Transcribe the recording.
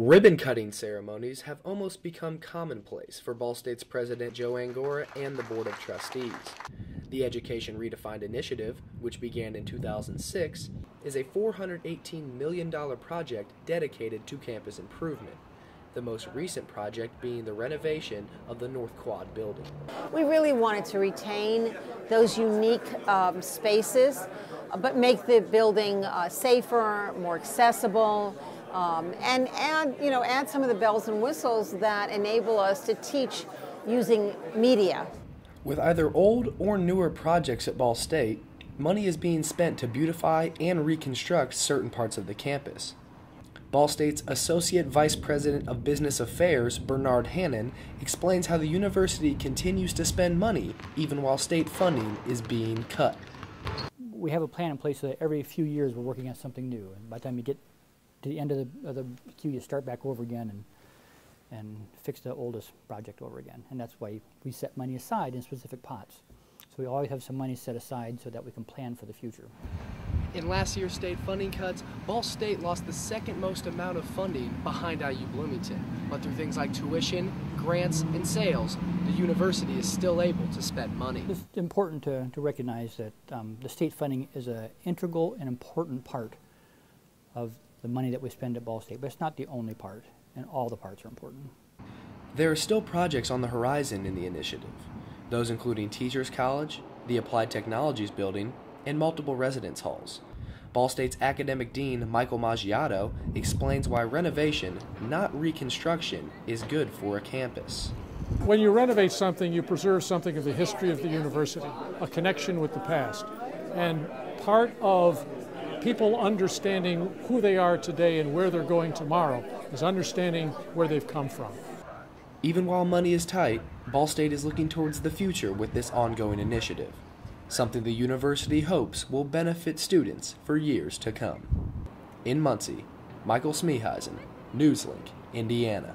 Ribbon-cutting ceremonies have almost become commonplace for Ball State's President Joe Angora and the Board of Trustees. The Education Redefined initiative, which began in 2006, is a $418 million project dedicated to campus improvement, the most recent project being the renovation of the North Quad building. We really wanted to retain those unique spaces, but make the building safer, more accessible, and add some of the bells and whistles that enable us to teach using media. With either old or newer projects at Ball State, money is being spent to beautify and reconstruct certain parts of the campus. Ball State's Associate Vice President of Business Affairs, Bernard Hannon, explains how the university continues to spend money even while state funding is being cut. We have a plan in place so that every few years we're working on something new, and by the time you get to the end of the queue, you start back over again and fix the oldest project over again. And that's why we set money aside in specific pots. So we always have some money set aside so that we can plan for the future. In last year's state funding cuts, Ball State lost the second most amount of funding behind IU Bloomington. But through things like tuition, grants, and sales, the university is still able to spend money. It's important to recognize that the state funding is an integral and important part of the money that we spend at Ball State, but it's not the only part, and all the parts are important. There are still projects on the horizon in the initiative, those including Teachers College, the Applied Technologies Building, and multiple residence halls. Ball State's academic dean, Michael Maggiato, explains why renovation, not reconstruction, is good for a campus. When you renovate something, you preserve something of the history of the university, a connection with the past. And part of people understanding who they are today and where they're going tomorrow is understanding where they've come from. Even while money is tight, Ball State is looking towards the future with this ongoing initiative, something the university hopes will benefit students for years to come. In Muncie, Michael Smeeheisen, NewsLink, Indiana.